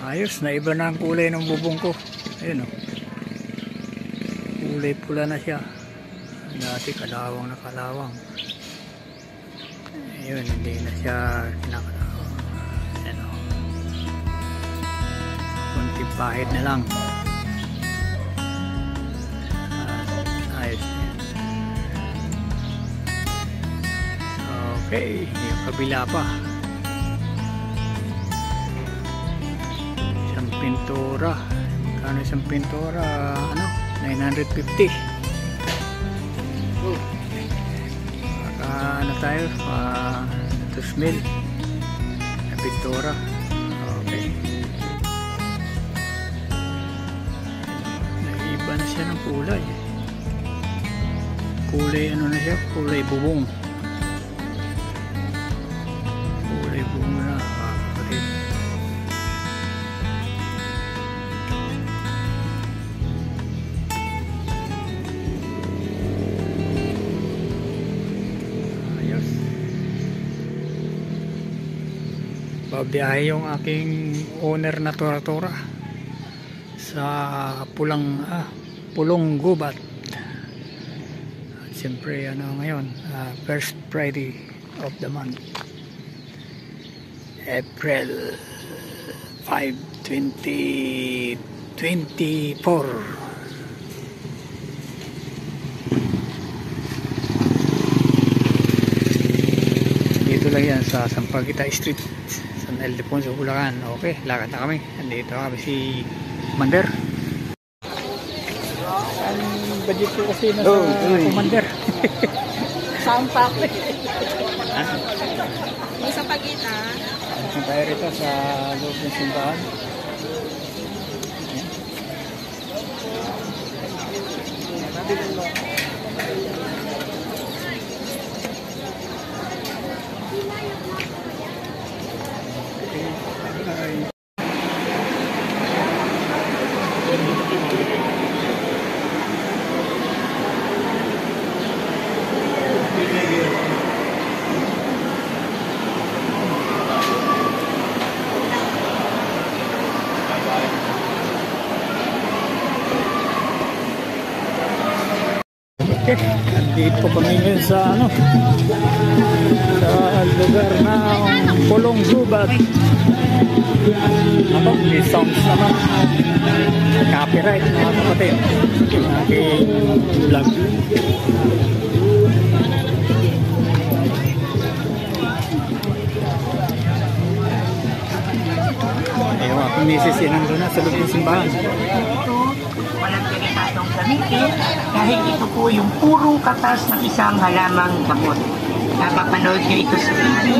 Ayos, naiba na ang kulay ng bubong ko. Ayun o. Kulay pula na siya. Dati kalawang na kalawang. Ayun, hindi na siya kinakalawang. Ayun o. Kunting pahit na lang. Ayos. Okay, yung kabila pa. Isang pintura. Kano isang pintura? Ano? 950. Baka ano tayo? 2,000 na pintura. Okay. Naiba na siya ng kulay. Kulay ano na siya? Kulay bubong. Kulay bubong na kapatid. Ayos. Babiyahe yung aking owner na tora-tora sa Pulong Gubat. Siyempre ano ngayon, first Friday of the month, April 5, 2024. Dito lang yan sa Sampaguita Street, San Ildefonso, Bulacan. Okay, lakad na kami. Andito kami si Commander. Ang budget ko kasi nasa Commander. Sound pack. Yung sa Pagita. Ang tayo rito sa loob ng simbahan. Okay, dito kami ngayon sa sa lugar ng Pulong Gubat. Ako, may sounds naman. Copyright mga kapatid. Aking vlog. Ayun, akong misis nandun na sa loob ng simbahan. Walang delikadong gamitin dahil ito po yung purong katas ng isang halamang gamot. Napapanood nyo ito sa TV,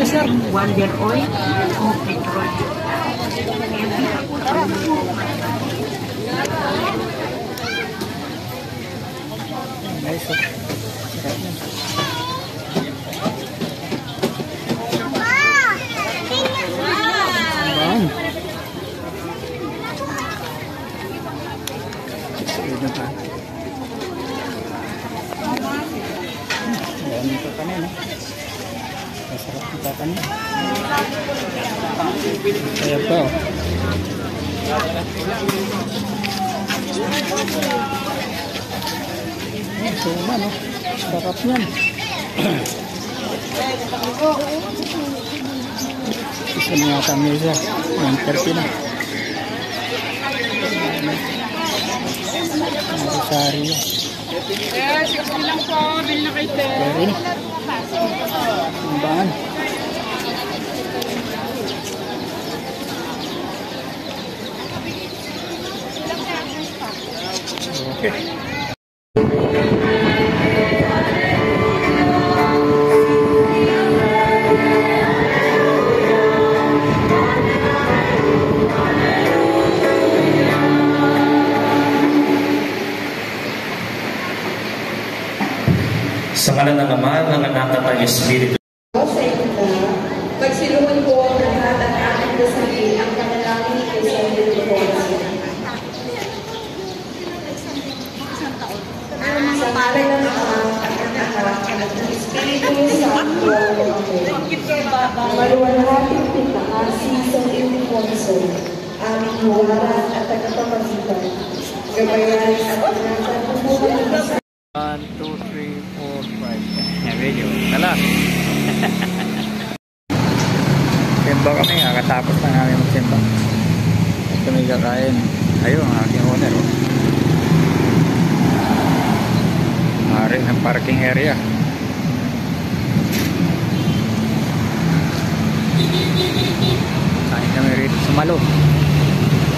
Wonder Oil o Petrol. Nice. Ayan yung kakanin, masarap yung kakanin. Ayan pa, oh. Suman, oh. Sarap yan. Isa na yata may isa. 130 na. Rosario. Eh, 60 lang po. Bil na kayo. Pero na. Ang baan. Okay. Sa ngalan ng Ama, ng Anak at ng Espiritu. Sa inyo na, pagsiluhan ko ang lahat at ating dasalin ang panalangin ni San Ildefonso. Sa ngalan ng Ama at ng Anak at ng Espiritu Santo. Amen. Maluwalhating pinakasi San Ildefonso, aming huwaran at tagapamagitan. Gabayan at ingatan ng buhay ng 1, 2, 3, 4, 5. Yan, video. Tala. Simba kami. Kakatapos na namin magsimba. At kami kakain. Ayun, ang aking owner. Hari ng parking area. Kain kami rito sa Malo.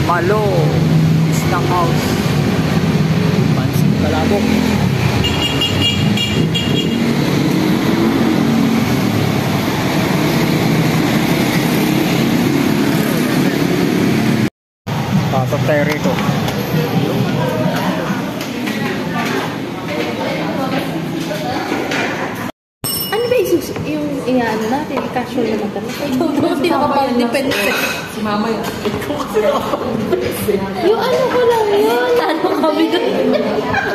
Malo Snack House. Pansin Kalabok. Pasok tayo rito. Ano ba yung ano natin? Casual naman kami. Hindi nakapag-depende. Si Mama yun. Yung ano ko lang yun. Ano kami doon?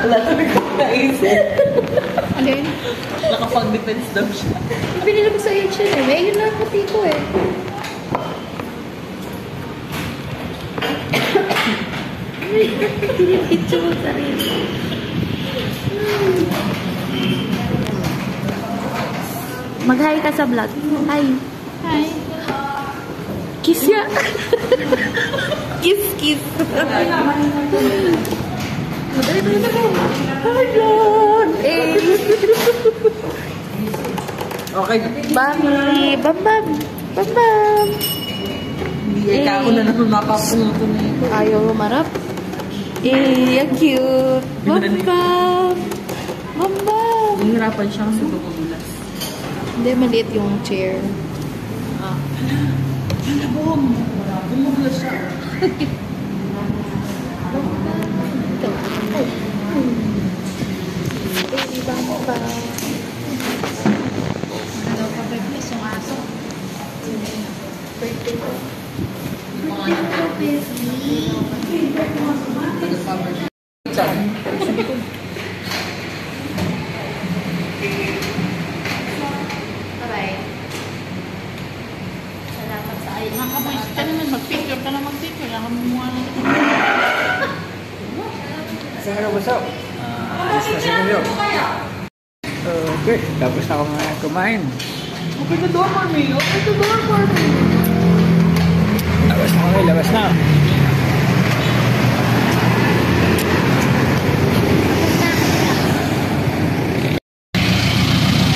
Wala na naisip. Ano yun? Nakapag-defense daw siya. Pinila ko sa HN eh. May yun lang pati ko eh. Pinipitso mo sarili. Mag-hi ka sa vlog. Hi. Hi. Kiss ya. Kiss, kiss. Hi, Lord. Eh. Okay. Bami. Bam, bam. Bam, bam. Hindi ka ako na naman mapapunuto na ito. Ayaw umarap. Eh, ang cute. Bam, bam. Bam, bam. Nahihirapan siya kasi bumubulas. Hindi, maliit yung chair. Ano ba? Bumubulas siya. Baby, bam, bam. Ano pa ba yung aso? Birthday ko. Bye-bye. Salamat sa ayos. Makabuis ka naman, mag-picture ka na mag-picture. Kaya kamuha na ito. Alis na si Julio. Okay, tapos na ako kumain. Okay na door for me. Okay na door for me. Labas na kami, labas na.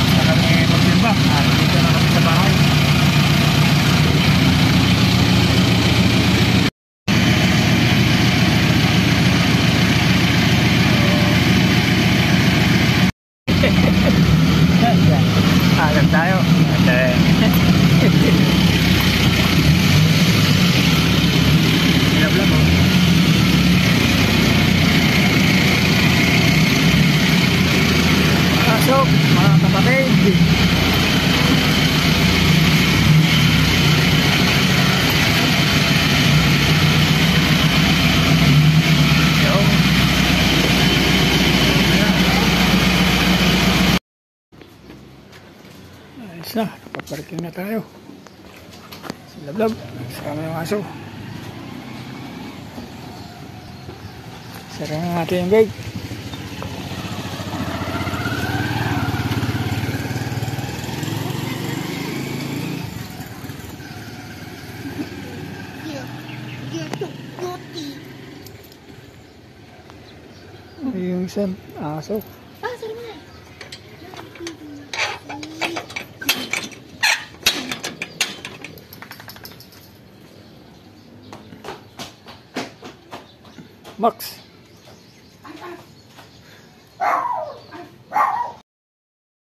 Basta kami magsimba. Dito na kami sa bahay. Alam tayo. Sinabla mo. Pasok, mga kapatid. Yo. Ayos na, nakaparking na tayo. Lablab, sarama yung aso. Sarama natin yung gate. Yung isang aso. Ah, sarap na. Max.